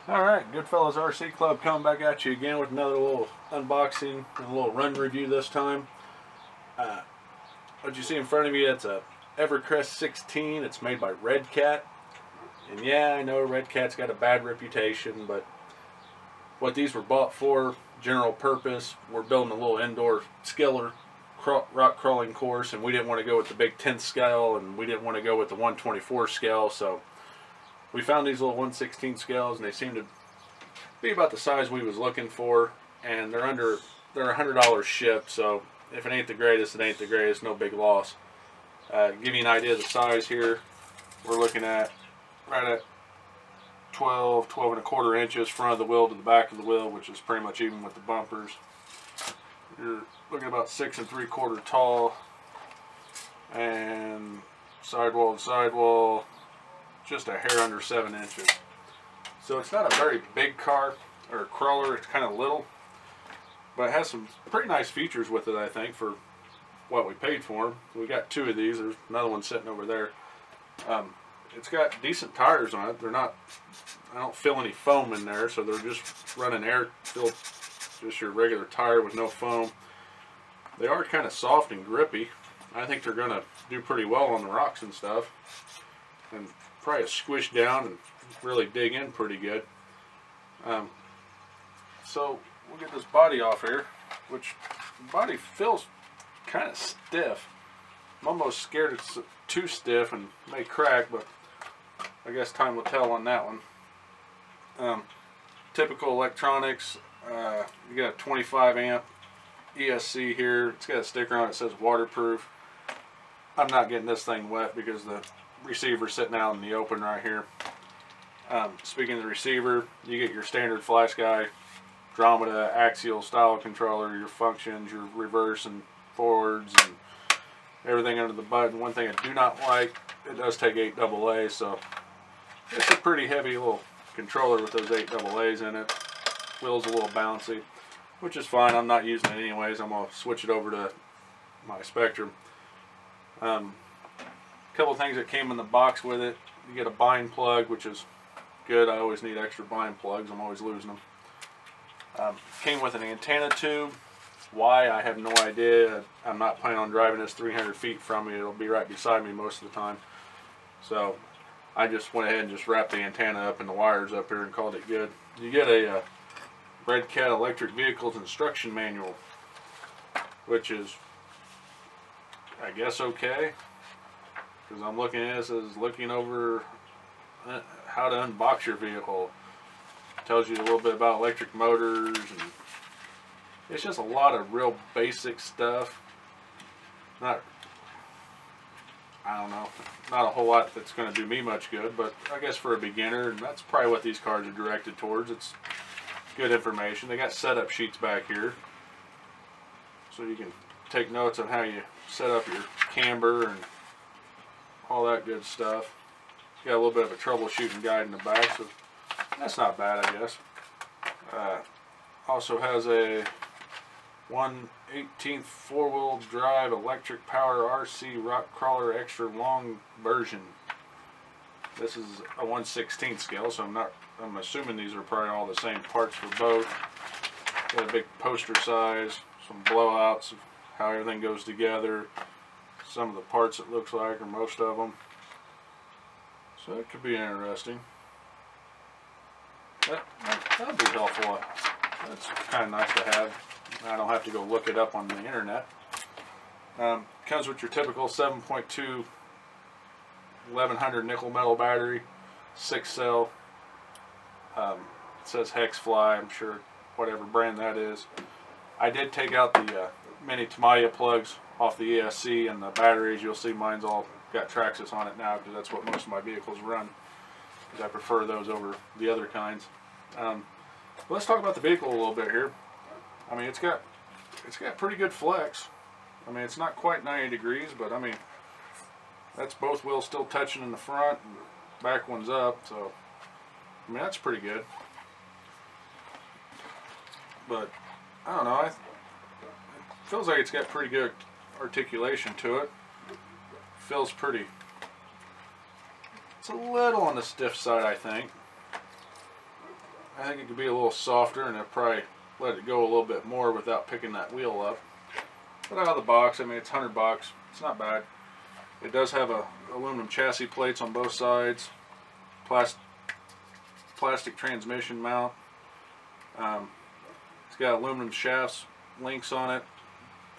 Alright, Goodfellas RC Club coming back at you again with another little unboxing and a little run review this time. What you see in front of you, it's a Everest16. It's made by Redcat. And yeah, I know Redcat's got a bad reputation, but what these were bought for, general purpose, we're building a little indoor skiller rock crawling course, and we didn't want to go with the big 10th scale, and we didn't want to go with the 124 scale, so we found these little 1/16 scales, and they seem to be about the size we was looking for, and they're $100 shipped, so if it ain't the greatest, it ain't the greatest, no big loss. Give you an idea of the size here, we're looking at right at 12 and a quarter inches front of the wheel to the back of the wheel, which is pretty much even with the bumpers. You're looking at about 6 3/4 tall, and sidewall to sidewall just a hair under 7 inches. So it's not a very big car or crawler, it's kind of little, but it has some pretty nice features with it, I think, for what we paid for them. We got 2 of these, there's another one sitting over there. It's got decent tires on it. They're not, I don't feel any foam in there, so they're just running air filled, just your regular tire with no foam. They are kind of soft and grippy. I think they're going to do pretty well on the rocks and stuff, and probably squish down and really dig in pretty good. So we'll get this body off here, which the body feels kind of stiff. I'm almost scared it's too stiff and may crack, but I guess time will tell on that one. Typical electronics, you got a 25 amp ESC here. It's got a sticker on it that says waterproof. I'm not getting this thing wet because the receiver sitting out in the open right here. Speaking of the receiver, you get your standard flash guy, Andromeda, axial style controller, your functions, your reverse and forwards, and everything under the button. One thing I do not like, it does take 8 AA, so it's a pretty heavy little controller with those 8 AA's in it. Wheel's a little bouncy, which is fine. I'm not using it anyways. I'm going to switch it over to my Spectrum. Couple things that came in the box with it. You get a bind plug, which is good. I always need extra bind plugs. I'm always losing them. Came with an antenna tube. Why, I have no idea. I'm not planning on driving this 300 feet from me. It'll be right beside me most of the time. So I just went ahead and just wrapped the antenna up and the wires up here and called it good. You get a Redcat Electric Vehicles Instruction Manual, which is, I guess, okay. Because I'm looking at this as looking over how to unbox your vehicle. It tells you a little bit about electric motors, and it's just a lot of real basic stuff. I don't know, not a whole lot that's going to do me much good, but I guess for a beginner, and that's probably what these cars are directed towards. It's good information. They got setup sheets back here, so you can take notes on how you set up your camber and all that good stuff. Got a little bit of a troubleshooting guide in the back, so that's not bad, I guess. Also has a 1/18 four-wheel drive electric power RC rock crawler extra long version. This is a 1/16 scale, so I'm assuming these are probably all the same parts for both. Got a big poster size, some blowouts of how everything goes together, some of the parts it looks like, or most of them. So it could be interesting. That'd be helpful. That's kind of nice to have. I don't have to go look it up on the internet. Comes with your typical 7.2 1100 nickel metal battery, 6-cell. It says Hexfly, I'm sure whatever brand that is. I did take out the mini Tamiya plugs off the ESC, and the batteries, you'll see mine's all got Traxxas on it now, because that's what most of my vehicles run, because I prefer those over the other kinds. Let's talk about the vehicle a little bit here. I mean, it's got pretty good flex. I mean, it's not quite 90 degrees, but I mean, that's both wheels still touching in the front, and back one's up, so I mean, that's pretty good. But I don't know, it feels like it's got pretty good articulation to it. Feels pretty, it's a little on the stiff side, I think. I think it could be a little softer, and I'll probably let it go a little bit more without picking that wheel up. But out of the box, I mean, it's $100. It's not bad. It does have aluminum chassis plates on both sides, plastic transmission mount. It's got aluminum shafts links on it.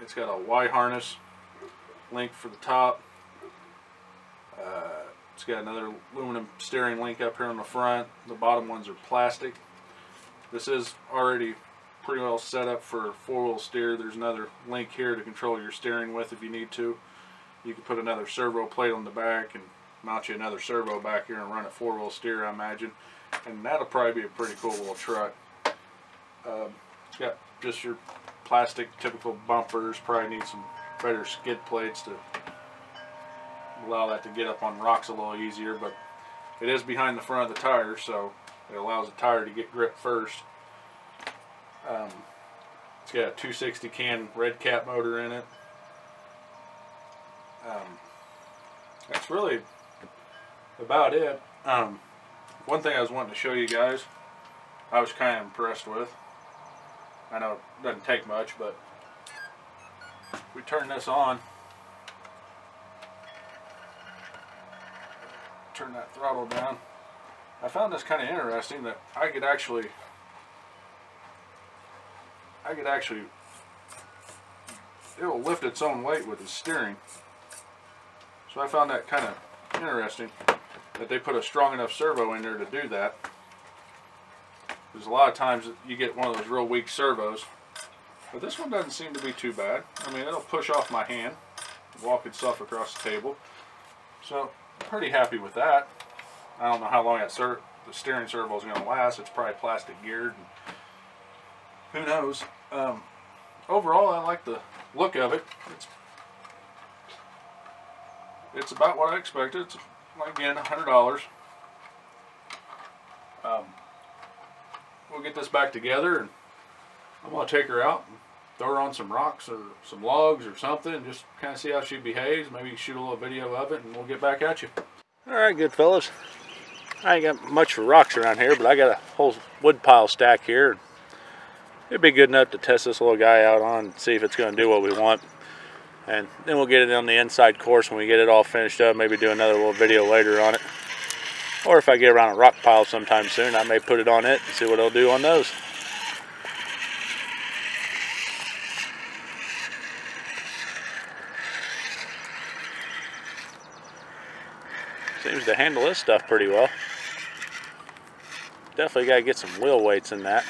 It's got a Y harness link for the top. It's got another aluminum steering link up here on the front. The bottom ones are plastic. This is already pretty well set up for four-wheel steer. There's another link here to control your steering with if you need to. You can put another servo plate on the back and mount you another servo back here and run it four-wheel steer, I imagine. And that'll probably be a pretty cool little truck. It's got just your plastic typical bumpers. Probably need some better skid plates to allow that to get up on rocks a little easier, but it is behind the front of the tire, so it allows the tire to get grip first. It's got a 260 can Redcat motor in it. That's really about it. One thing I was wanting to show you guys, I was kind of impressed with. I know it doesn't take much, but if we turn this on, turn that throttle down, I found this kind of interesting that I could actually it will lift its own weight with its steering. So I found that kind of interesting that they put a strong enough servo in there to do that. There's a lot of times that you get one of those real weak servos, but this one doesn't seem to be too bad. I mean, it'll push off my hand, walk itself across the table. So I'm pretty happy with that. I don't know how long the steering servo is going to last. It's probably plastic geared, and who knows. Overall, I like the look of it. It's about what I expected. It's, again, $100. We'll get this back together, and I'm going to take her out and throw her on some rocks or some logs or something and just kind of see how she behaves. Maybe shoot a little video of it, and we'll get back at you. Alright, good fellas. I ain't got much for rocks around here, but I got a whole wood pile stack here. It'd be good enough to test this little guy out on and see if it's going to do what we want. And then we'll get it on the inside course when we get it all finished up. Maybe do another little video later on it. Or if I get around a rock pile sometime soon, I may put it on it and see what it'll do on those. Seems to handle this stuff pretty well. Definitely got to get some wheel weights in that.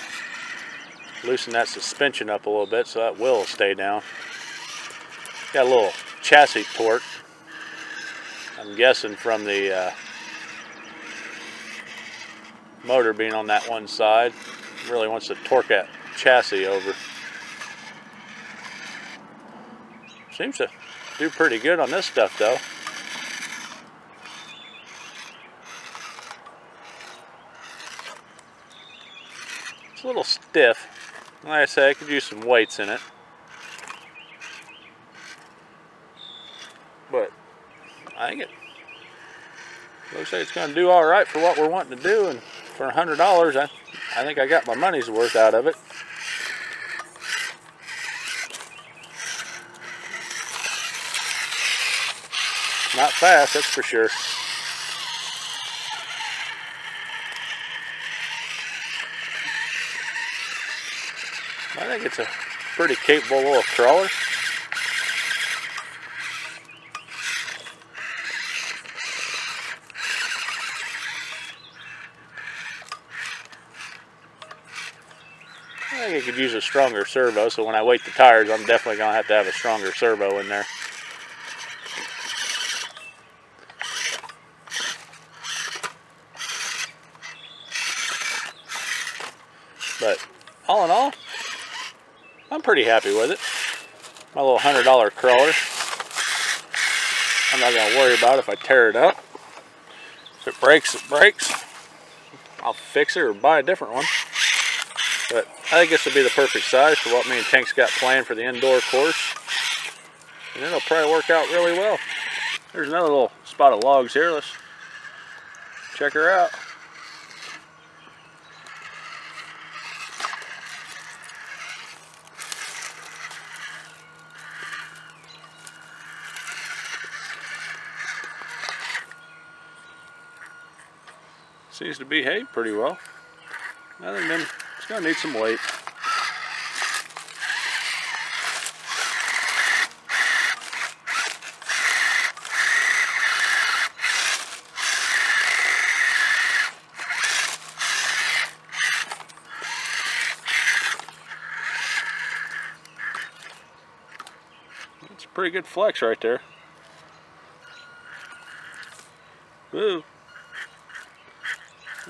Loosen that suspension up a little bit so that wheel will stay down. Got a little chassis torque. I'm guessing from the motor being on that one side. Really wants to torque that chassis over. Seems to do pretty good on this stuff though. It's a little stiff. Like I said, I could use some weights in it. But I think it looks like it's going to do all right for what we're wanting to do, and for $100, I think I got my money's worth out of it. Not fast, that's for sure. I think it's a pretty capable little crawler. I think it could use a stronger servo, so when I weight the tires, I'm definitely going to have a stronger servo in there. But all in all, I'm pretty happy with it. My little $100 crawler. I'm not going to worry about it if I tear it up. If it breaks, it breaks. I'll fix it or buy a different one. But I think this will be the perfect size for what me and Tank's got planned for the indoor course. And it'll probably work out really well. There's another little spot of logs here. Let's check her out. Seems to behave pretty well. Other than it's going to need some weight. It's a pretty good flex right there. Woo.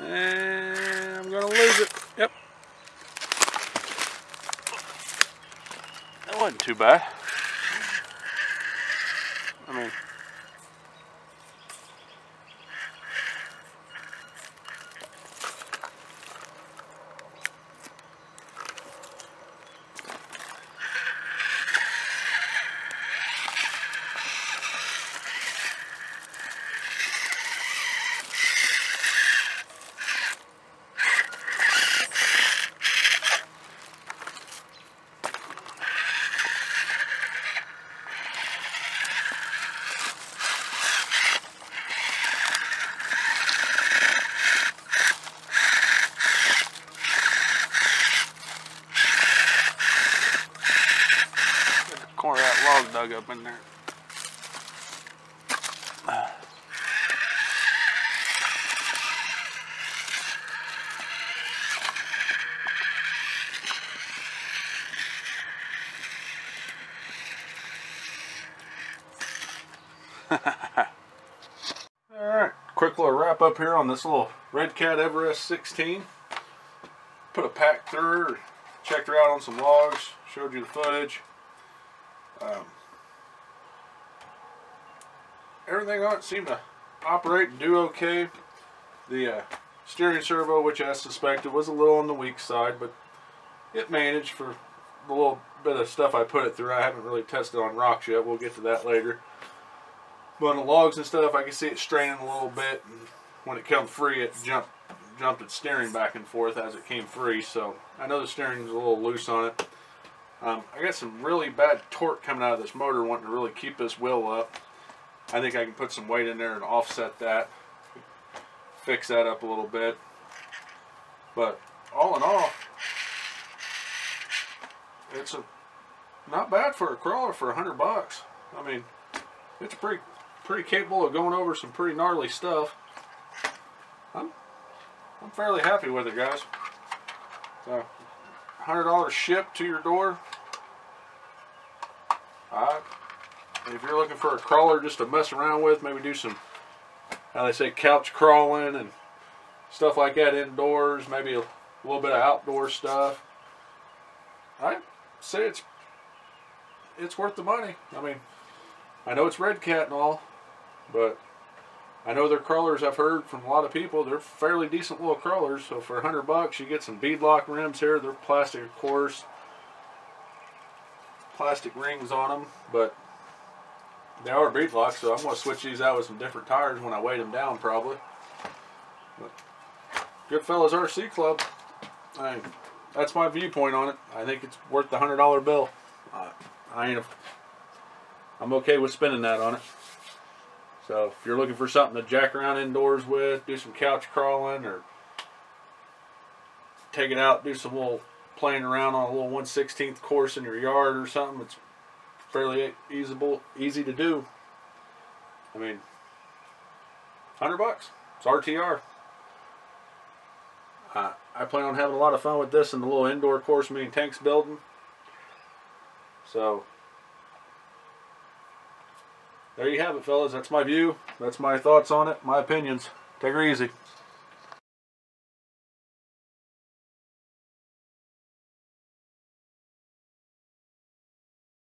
And I'm going to lose it. Yep. That wasn't too bad. I mean, corner of that log dug up in there. Alright, quick little wrap up here on this little Redcat Everest16. Put a pack through her, checked her out on some logs, showed you the footage. Everything on it seemed to operate and do okay. The steering servo, which I suspected was a little on the weak side, but it managed for the little bit of stuff I put it through. I haven't really tested on rocks yet. We'll get to that later. But on the logs and stuff, I can see it straining a little bit, and when it come free, it jumped its steering back and forth as it came free. So I know the steering is a little loose on it. I got some really bad torque coming out of this motor, wanting to really keep this wheel up. I think I can put some weight in there and offset that, fix that up a little bit. But all in all, it's not bad for a crawler for $100 bucks. I mean, it's pretty capable of going over some pretty gnarly stuff. I'm fairly happy with it, guys. So, $100 shipped to your door. If you're looking for a crawler just to mess around with, maybe do some, how they say, couch crawling and stuff like that indoors, maybe a little bit of outdoor stuff, I'd say it's worth the money. I mean, I know it's Redcat and all, but I know their crawlers, I've heard from a lot of people, they're fairly decent little crawlers. So for $100 bucks, you get some beadlock rims here. They're plastic, of course, plastic rings on them, but they are beadlocks, so I'm going to switch these out with some different tires when I weight them down, probably. But Goodfellas RC Club, that's my viewpoint on it. I think it's worth the $100 bill. I'm okay with spending that on it. So if you're looking for something to jack around indoors with, do some couch crawling, or take it out, do some little playing around on a little 1/16 course in your yard or something, it's fairly easy to do. I mean, $100 bucks. It's RTR. I plan on having a lot of fun with this in the little indoor course me and Tank's building. So there you have it, fellas. That's my view. That's my thoughts on it. My opinions. Take her easy.